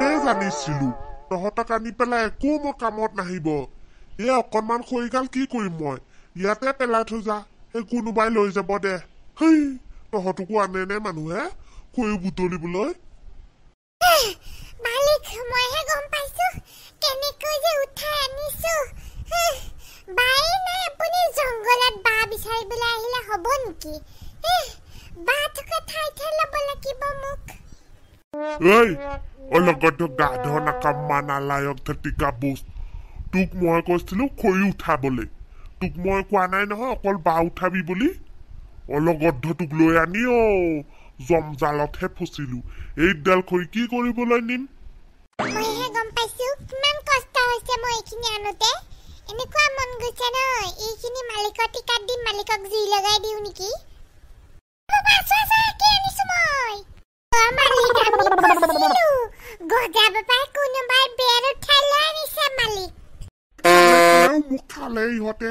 আগতেই জানিছিলো তহঁতক আনি পেলাই একো মই কামত নাহিব এই অকণমান খৰিগাল কি কৰিম মই ইয়াতে পেলাই থৈ যা এই কোনোবাই লৈ যাব দে হেই তহঁতকো আনে নে মানুহে খৰি বুটলিবলৈ মালিক মইহে গম পাইছো কেনেকৈ যে উঠাই আনিছো বাই নাই আপুনি জংগলত বা বিচাৰিবলৈ আহিলে হ'ব নেকি বা থকা ঠাই ল'ব লাগিব মোক এই অলগত গাধ নাকামা নালায়ক ঠেটিকা বোচ তোক মই কৈছিলো খৰি উঠাবলৈ তোক মই কোৱা নাই নহয় অকল বা উঠাবি বুলি অলগদ্ধ তোক লৈ আনি জমজালতহে ফচিলো এইডাল খৰি কি কৰিবলৈ নিম মইহে গম পাইছো কিমান কষ্ট হৈছে মই এইখিনি আনোতে এনেকুৱা মন গৈছে ন এইখিনি মালিকৰ টিকাত দিম মালিকক জুই লগাই দিওঁ নেকি মোক খালে ইহঁতে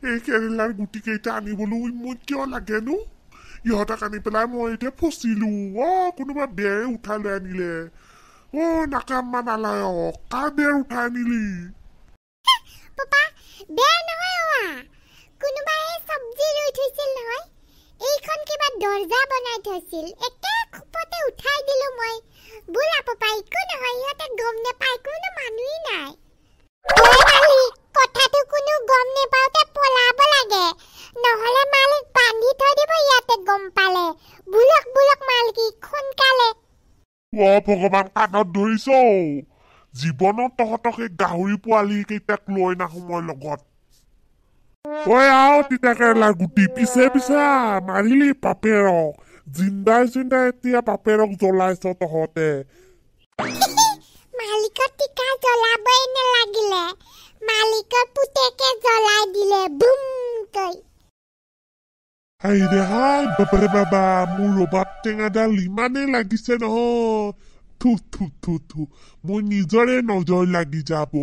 এই কেৰেলাৰ গুটি কেইটা আনিবলৈ মই কিয় লাগেনো ইহঁতক আনি পেলাই মই এতিয়া ফচিলো কোনোবা বেৰ উঠাই লৈ আনিলে নাকামা নালায়ক কাৰ বেৰ উঠাই আনিলি পাপা বেৰ নহয় কোনোবাই চব্জি লৈ থৈছিল নহয় এইখন কিবা দৰ্জা বনাই থৈছিল একে খুপতে উঠাই দিলো মই বুলা পাপা একো নহয় ইহঁতে গম নেপায় কোনো মানুহেই নাই কথাটো কোনো গম নেপাওঁতে পলাব লাগে নহলে মালিক বান্ধি থৈ দিব ইয়াতে গম পালে বুলক বুলক মালিক সোনকালে ভগৱান কাণত ধৰিছ জীৱনত তহঁতক এই গাহৰি পোৱালি কেইটাক লৈ নাহো মই লগত তিতা কেৰেলাৰ গুটি পিছে পিছে মাৰিলি পাপেৰক জিন্দাই জিন্দাই এতিয়া পাপেৰক জ্বলাইছ তহঁতে মালিকৰ টিকা জ্বলাবই নালাগিলে মালিকৰ পুতেকে জ্বলাই দিলে বুম কৈ হাই ৰে হাই বাবাৰে বাবা মোৰ ৰবাব টেঙাডাল ইমানেই লাগিছে নহয় থু থু থু থু মোৰ নিজৰে নজৰ লাগি যাব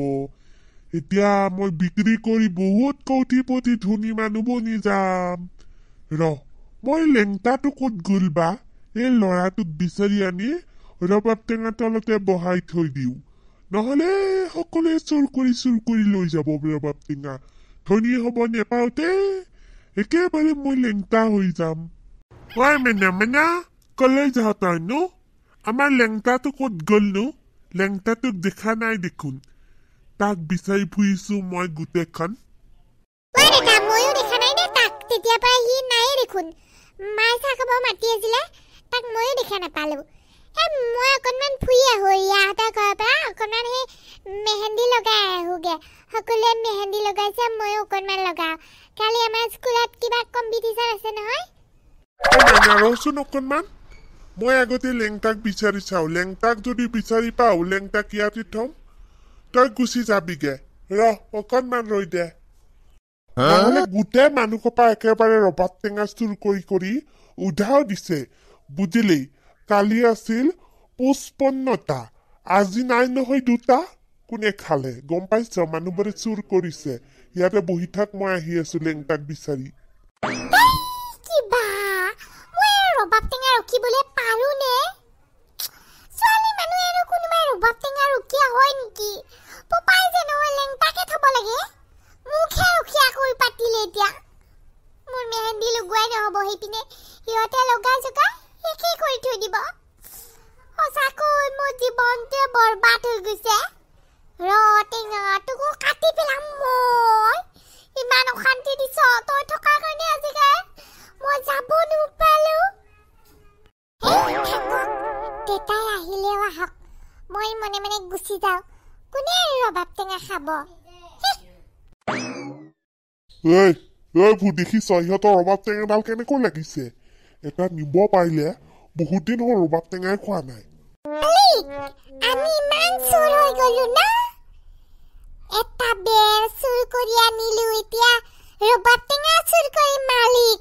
এতিয়া মই বিক্ৰী কৰি বহুত কৌটিপতি ধনী মানুহ বনি যাম মই লেংটাটো ক'ত গ'ল বা এই ল'ৰাটোক বিচাৰি আনি ৰবাব টেঙা তলতে বহাই থৈ দিওঁ নহলে সকলোৱে চুৰ কৰি লৈ যাব ৰবাব টেঙা ধনী হ'ব নেপাওঁতে একেবাৰে মই লেংটা হৈ যাম মেনা কলৈ যাওঁ তইনো আমাৰ লেংটাটো ক'ত গ'লনো লেংটাটোক দেখা নাই দেখোন তাক বিচাৰি ফুৰিছো মই গোটেইখন ময়ো দেখা নাই দে তাক তেতিয়াৰ পৰা সি নাই দেখোন মায়ে চাহ খাব মাতি আছিলে তাক ময়ো দেখা নাপালো মই অকণমান ফুৰি আহো ইয়াহঁতৰ ঘৰৰ পৰা অকণমান সেই মেহেন্দি লগাই আহোগে সকলোৱে মেহেন্দি লগাইছে ময়ো অকণমান লগাওঁ কালি আমাৰ স্কুলত কিবা কম্পিটিশ্যন আছে নহয় ৰচোন অকণমান মই আগতে লেংটাক বিচাৰি চাওঁ লেংটাক যদি বিচাৰি পাওঁ লেংটাক ইয়াতে থম তই গুচি যাবিগে অকণমান ৰৈ দে নহলে গোটেই মানুহৰ পৰা একেবাৰে ৰবাব টেঙা চুৰ কৰি উধাও দিছে বুজিলি কালি আছিল 55টা আজি নাই নহয় 2টা কোনে খালে গম পাইছ মানুহবোৰে চুৰ কৰিছে ইয়াতে বহি থাক মই আহি আছো লেংটাক বিচাৰি ৰবাব টেঙা ৰখিবলৈ পাৰো নে ছোৱালী মানুহে আৰু কোনোবাই ৰবাব টেঙা ৰখিয়া হয় নেকি পপাই যে নহয় লেংটাকে থব লাগে মুখে ৰখিয়া কৰি পাতিলে এতিয়া মোৰ মেহেন্দি লগোৱাই নহব সেইপিনে সিহঁতে লগাই জগাই শেষেই কৰি থৈ দিব সঁচাকৈ মোৰ জীৱনটোৱে বৰবাদ হৈ গৈছে টেঙাটোকো কাটি পেলাম মই ইমান অশান্তি দিছ তই থকাৰ কাৰণে আজিকালি মই যাব নোপালো দেতাই আহিলেও আহক মই মনে মনে গুচি যাওঁ কোনে ৰবাব টেঙা খাব দেখিছ ইহঁতৰ ৰবাব টেঙাডাল কেনেকৈ লাগিছে এটা নিব পাৰিলে বহুত দিন হ'ল ৰবাব টেঙাই খোৱা নাই আমি ইমান চুৰ হৈ গলো না এটা বেৰ চুৰ কৰি আনিলো এতিয়া ৰবাব টেঙা চুৰ কৰি মালিক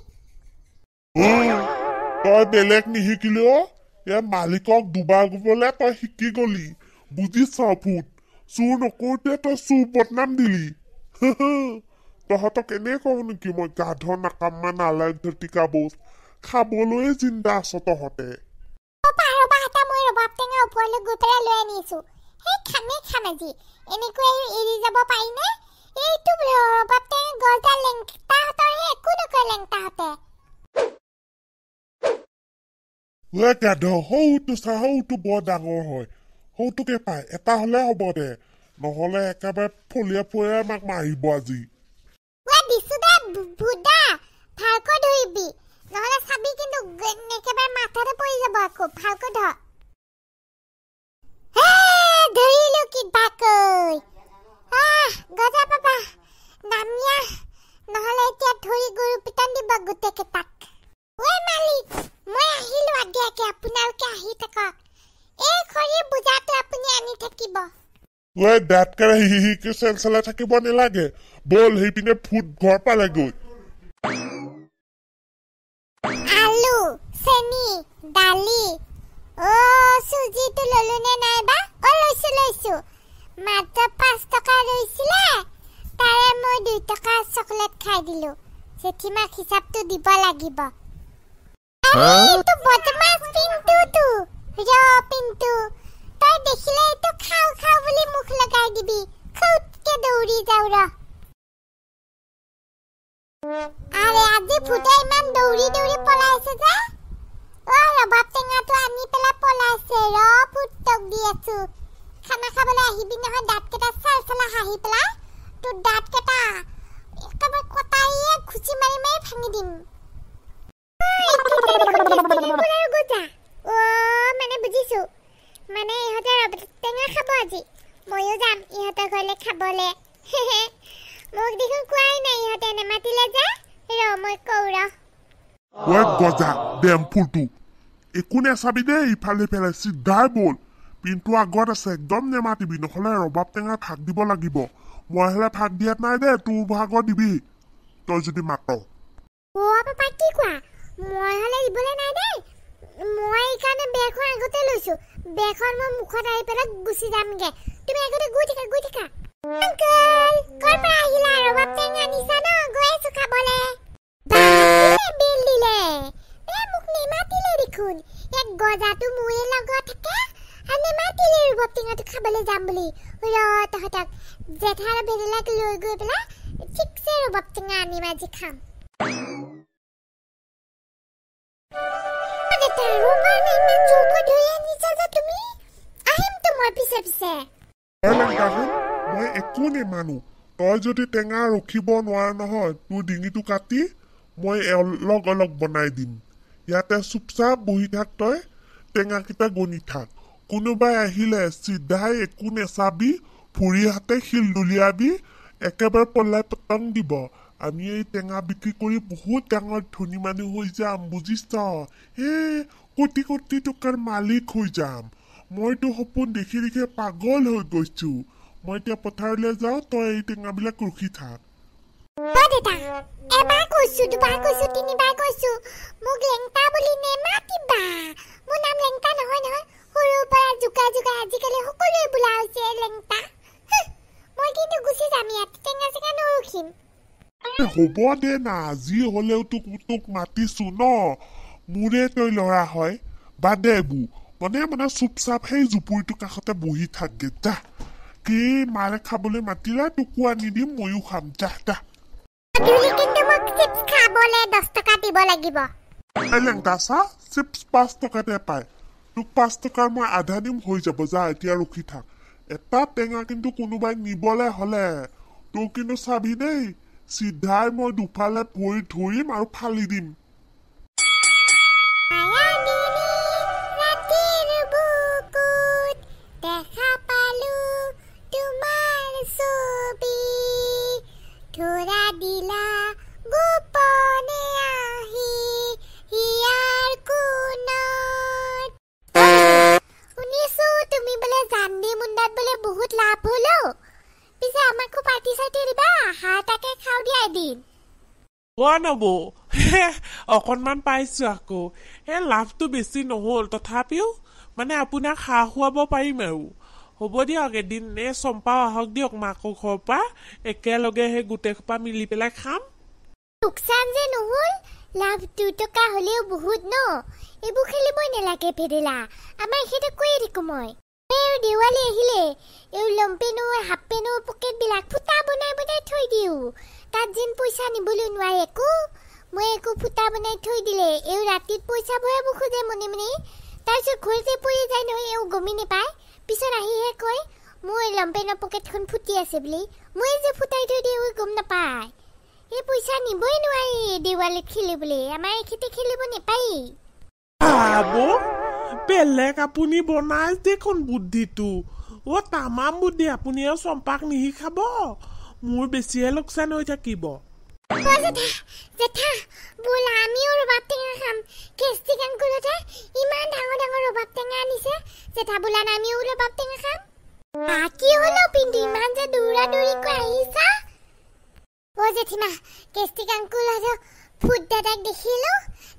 তই বেলেগ নিশিকিলেও মালিকক দুবাৰ গলে তই শিকি গলি বুজিছ ভূত চুৰ নকৰোতে তই চুৰ বদনাম দিলি তহঁতক এনে কওঁ নেকি মই গাধ নাকামা নালায়ক টিকা বোচ খাবলৈ জিন্দা আছ তহঁতে মই ৰবাব টেঙা ওপৰলৈ গৈ পেলাই লৈ আনিছো পানে খাম আজি এনেকৈ এৰি যাব পাৰিনে এইটো ৰবাব টেঙা গজা লেংটাহঁতৰহে একো নকয় লেংটাহঁতে গাধ সৌটো চা সৌটো বৰ ডাঙৰ হয় সৌটোকে পায় এটা হলে হ'ব দে নহলে একেবাৰে ফলিয়া ফলিয়া আমাক মাৰিব আজি দিছো দে বুদা ভালকৈ ধৰিবি নহলে চাবি কিন্তু একেবাৰে মাথাতে পৰি যাব আকৌ ভালকৈ ধৰ ধৰিলো কিবাকৈ গজা পাবা নামিয়া নহলে এতিয়া ধৰি গৰু পিটন দিব গোটেইকেইটাক ঐ মালিক মই আহিলো আগেয়াকে আপোনালোকে আহি থাকক এই খৰি বুজাটো আপুনি আনি থাকিব দাঁত কাৰে হিহিকে চেলচেলাই থাকিব নালাগে বল সেইপিনে ফুট ঘৰ পালেগৈ আলু চেনি দালি চুজিটো ললো নে নাইবা লৈছো মাত্ৰ 5 টকা ৰৈছিলে তাৰে মই 2 টকা চকলেট খাই দিলো জেঠিমাক হিচাপটো দিব লাগিব এইটো বদমাছ পিন্টুটো পিন্টু তই দেখিলে এইটো খাও বুলি মুখ লগাই দিবি খুটকে দৌৰি যাও আৰে আজি ফুটে ইমান দৌৰি পলাইছে যে ৰবাব টেঙাটো আনি পেলাই পলাইছে ফুটক দি আছো খানা খাবলৈ আহিবি নহয় দাঁতকেইটা চালচালা হাঁহি পেলাই তোৰ দাঁতকেইটা একেবাৰে কটাইয়ে খুচি মাৰি ভাঙি দিম মানে বুজিছো মানে ইহঁতে ৰবাব টেঙা খাব আজি ময়ো যাম ইহঁতৰ ঘৰলৈ খাবলে মোক দেখোন কোৱাই নাই ইহঁতে নেমাতিলে যে মই কওঁ গজা ডেম ফুলটো একো নেচাবি দেই ইফালে ফেলে চিধাই বল পিনটো আগত আছে একদম নেমাতিবি নহলে ৰবাব টেঙা ভাগ দিব লাগিব মই হলে ভাগ দিয়াত নাই দে তোৰ ভাগৰ দিবি তই যদি মাত পাপা কি কোৱা মই হলে দিবলৈ নাই দেই মই এইকাৰণে বেগখন আগতে লৈছো বেগখন মই মুখত আহি পেলাই গুচি যামগে তুমি আগতে গৈ থাকা আংকল কৰ পৰা আহিলা ৰবাব টেঙা আনিছা ন গৈ আছো খাবলে বিল দিলে মোক নেমাতিলে দেখোন এক গজাটো মোৰে লগত থাকে আৰু নেমাতিলে ৰবাব টেঙাটো খাবলৈ যাম বুলি তহঁতক জেঠাৰ ভেদেলাক লৈ গৈ পেলাই ঠিকছে ৰবাব টেঙা আনিম আজি খাম মই একো নেমানো তই যদি টেঙা ৰখিব নোৱাৰ নহয় তোৰ ডিঙিটো কাটি মই অলগ বনাই দিম ইয়াতে চুপচাপ বহি থাক তই টেঙাকেইটা গনি থাক কোনোবাই আহিলে চিধাই একো নেচাবি ফুৰি হাতে শিল দলিয়াবি একেবাৰে পলাই পতং দিব আমি এই টেঙা বিক্ৰী কৰি বহুত ডাঙৰ ধনী মানুহ হৈ যাম বুজিছ কোটি টকাৰ মালিক হৈ যাম মইতো সপোন দেখি পাগল হৈ গৈছো মই এতিয়া পথাৰলৈ যাওঁ তই এই টেঙাবিলাক ৰখি থাক এবাৰ কৈছো দুবাৰ কৈছো তিনিবাৰ কৈছো মোক লেংটা বুলি নেমাতিবা মোৰ নাম লেংটা নহয় সৰুৰ পৰা জোকা আজিকালি সকলোৱে বোলা হৈছে লেংটা মই কিন্তু গুচি যাম ইয়াত টেঙা চেঙা নৰখিম হ'ব দে না যি হলেও তোক মাতিছো ন মোৰে তই লৰা হয় বাদে এইবোৰ মানে চুপচাপ সেই জুপুৰিটোৰ কাষতে বহি থাকগে যা কি মাৰে খাবলৈ মাতিলে তোকো আনি দিম ময়ো খাম যা কিন্তু মোক চিপছ খাবলৈ 10 টকা দিব লাগিব লেংটা চা চিপছ 5 টকাতে পায় তোক 5 টকাৰ মই আধা দিম হৈ যাব যা এতিয়া ৰখি থাক এটা টেঙা কিন্তু কোনোবাই নিবলৈ হলে তোক কিন্তু চাবি দেই চিধাই মই দুফালে ভৰি ধৰিম আৰু ফালি দিম অকণমান পাইছো আকৌ লাভটো বেছি নহল তথাপিও মানে আপোনাক খা খুৱাব পাৰিম আৰু হ'ব দিয়ক এদিন চম্পাও আহক দিয়ক মাকৰ ঘৰৰ পৰা একেলগে সেই গোটেই সোপা মিলি পেলাই খাম লোকচান যে নহল লাভ 2 টকা হলেও বহুত ন এইবোৰ খেলিবই নালাগে ভেদেলা আমাৰ এখেতে কৈয়ে থাকো মই দেৱালী আহিলে এই লম্পেনৰ হাফ পেনৰ পকেট বিলাক ফুটা বনাই বনাই থৈ দিও তাত যেন পইচা নিবলৈ নোৱাৰে একো মই একো ফুটা বনাই থৈ দিলে এই ৰাতিত পইচা ভৰাব খোজে মনে মনে তাৰপিছত ঘৰতে পৰি যায় নহয় এও গমি নেপায় পিছত আহিহে কয় মোৰ লম্পেনৰ পকেটখন ফুটি আছে বুলি মই যে ফুটাই থৈ দিও গম নাপায় এই পইচা নিবই নোৱাৰি দেৱালীত খেলিবলৈ আমাৰ এখেতে খেলিব নেপায় আবো বেলেগ আপুনি বনাই দেখোন বুদ্ধিটো তামাম বুদ্ধি আপুনি আৰু চম্পাক নিশিকাব মোৰ বেছিহে লোকচান হৈ থাকিব জেঠা বোলা আমিও ৰবাব টেঙা খাম কেষ্টিক আংকুলতে ইমান ডাঙৰ ডাঙৰ ৰবাব টেঙা আনিছে জেঠা বোলা আমিও ৰবাব টেঙা খাম কি হলো পিন্টু ইমান যে দৌৰা দৌৰি কৈ আহিছা জেঠিমা কেষ্টিক আংকুলতে ফুট দাদাক দেখিলো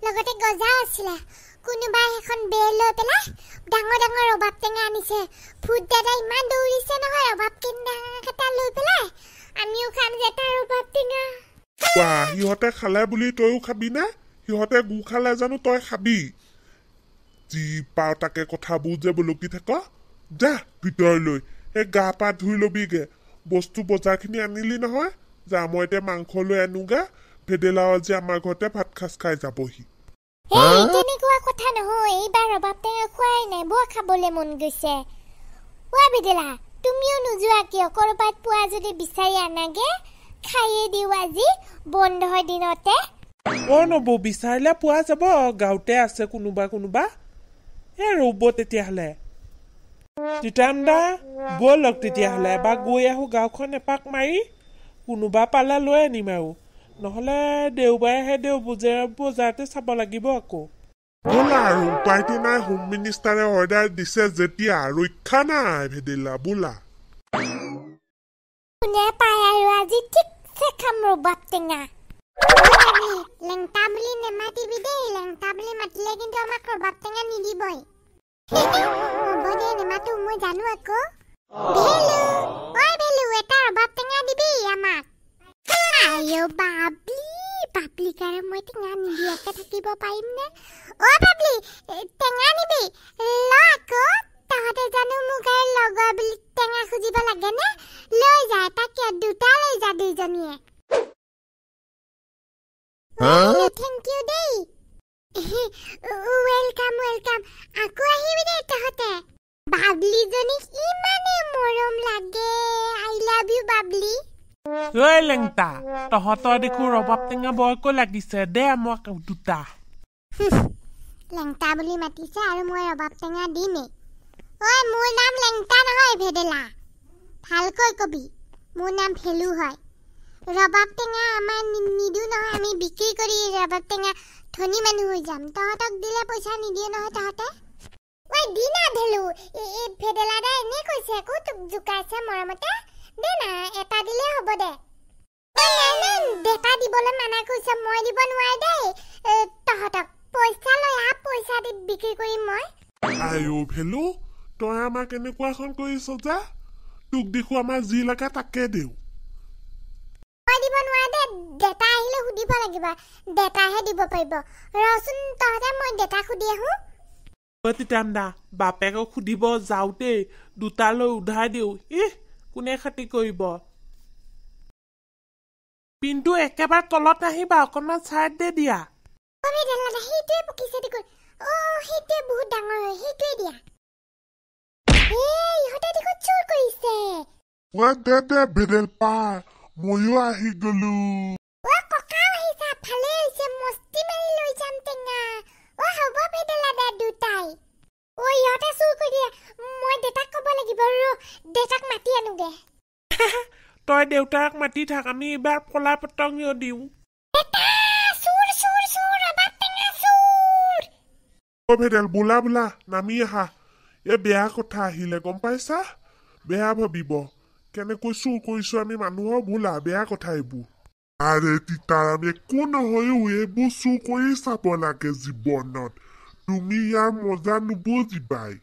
লগতে গজা আছিলে কোনোবাই এখন বেৰ লৈ পেলাই ডাঙৰ ডাঙৰ ৰবাব টেঙা আনিছে ফুট দাদা ইমান দৌৰিছে নহয় ৰবাব টেঙা কেইটা লৈ পেলাই আমিও খাম জেঠা ৰবাব টেঙা সিহঁতে খালে বুলি তইও খাবি না সিহঁতে গু খালে জানো তই খাবি যি পাও তাকে কথাবোৰ যে বলকি থাক যা ভিতৰলৈ এই গা পা ধুই লবিগে বস্তু বজাৰখিনি আনিলি নহয় যা মই এতিয়া মাংস লৈ আনোগা ভেদেলাও আজি আমাৰ ঘৰতে ভাত খাজ খাই যাবহি তেনেকুৱা কথা নহয় এইবাৰ ৰবাব টেঙা খোৱাই নাই বৰ খাবলৈ মন গৈছে ভেদেলা তুমিও নোযোৱা কিয় কৰবাত পোৱা যদি বিচাৰি আনাগে খাইয়ে দিও আজি বন্ধৰ দিনতে নবৌ বিচাৰিলে পোৱা যাব গাঁৱতে আছে কোনোবা কোনোবা ৰ'ব তেতিয়াহ'লে তিতামদা ব'লক তেতিয়াহ'লে এবাৰ গৈ আহোঁ গাঁওখন এপাক মাৰি কোনোবা পালে লৈ আনিম আৰু নহ'লে দেওবাৰেহে বজাৰতে চাব লাগিব আকৌ বোলা আৰু উপায়টো নাই হোম মিনিষ্টাৰে অৰ্ডাৰ দিছে যেতিয়া ৰক্ষা নাই ভেদেলা বোলা কোনে পায় আৰু আজি ঠিকছে খাম ৰবাব টেঙা লেংটা বুলি নেমাতিবি দেই লেংটা বুলি মাতিলে কিন্তু আমাক ৰবাব টেঙা নিদিবই হ'ব দে নেমাতো মই জানো আকৌ ভেলু এটা ৰবাব টেঙা দিবি আমাক বাবলি কাৰে মই টেঙা নিদিয়াকে থাকিব পাৰিম নে বাবলি টেঙা নিবি ল আকৌ তহঁতে জানো মোক লগৰ বুলি টেঙা খুজিব লাগে নে লৈ যায় তাকে দুটা লৈ যা দুইজনীয়ে থেংক ইউ দেই ৱেলকাম আকৌ আহিবি দেই তহঁতে বাবলিজনীক ইমানে মৰম লাগে আই লাভ ইউ বাবলি লেংটা তহঁতৰ দেখো ৰবাব টেঙা বৰকৈ লাগিছে দে মোক দুটা লেংটা বুলি মাতিছে আৰু মই ৰবাব টেঙা দিমেই মোৰ নাম লেংটা নহয় ভেদেলা ভালকৈ কবি মোৰ নাম ভেলু হয় ৰবাব টেঙা আমাৰ নিদো নহয় আমি বিক্ৰী কৰি ৰবাব টেঙা ধনী মানুহ হৈ যাম তহঁতক দিলে পইচা নিদিয়ে নহয় তহঁতে দিনা ভেলু ভেদেলা দা এনে কৈছে আকৌ তোক জোকাইছে মৰমতে দে না এটা দিলে হ'ব দে দেতা দিবলৈ মানা কৰিছে মই দিব নোৱাৰে দেই তহঁতক পইচা লৈ পইচা দি বিক্ৰী কৰিম মই আইও ভেলু তই আমাক এনেকুৱাখন কৰিছ যে তোক দেখো আমাৰ যি লাগে তাকে দিওঁ মই দিব নোৱাৰে দে দেতা আহিলে সুধিব লাগিব দেতাহে দিব পাৰিব ৰচোন তহঁতে মই দেতা সুধি আহোঁ তিতামদা বাপেকক সুধিব যাওঁতে দুটালৈ উধাই দিওঁ কোনে খাতি কৰিব পিন্তু একেবাৰে তলত নাহিবা অকণমান চাইড দে দিয়া সেইটোৱে পকিছে দেখোন সেইটোৱে বহুত ডাঙৰ হয় সেইটোৱে দিয়া ইহঁতে দেখোন চোৰ কৰিছে দে ভেদেল পাৰ ময়ো আহি গলো ককাও আহিছা ভালে হৈছে মস্তি মাৰি লৈ যাম টেঙা হ'ব ভেদেলা দে দুটাই ইহঁতে চুৰ কৰি দিয়ে মই দেতাক ক'ব লাগিব দেতাক মাতি আনোগে তই দেউতাক মাতি থাক আমি এইবাৰ ফলা পতংগ দিওঁ ভেদেল বোলা নামি আহা বেয়া কথা আহিলে গম পাইছা বেয়া ভাবিব কেনেকৈ চুৰ কৰিছো আমি মানুহৰ বোলা বেয়া কথা এইবোৰ আৰে তিতাৰাম একো নহয়ও এইবোৰ চুৰ কৰি চাব লাগে জীৱনত তুমি ইয়াৰ মজা নুবুজিবাই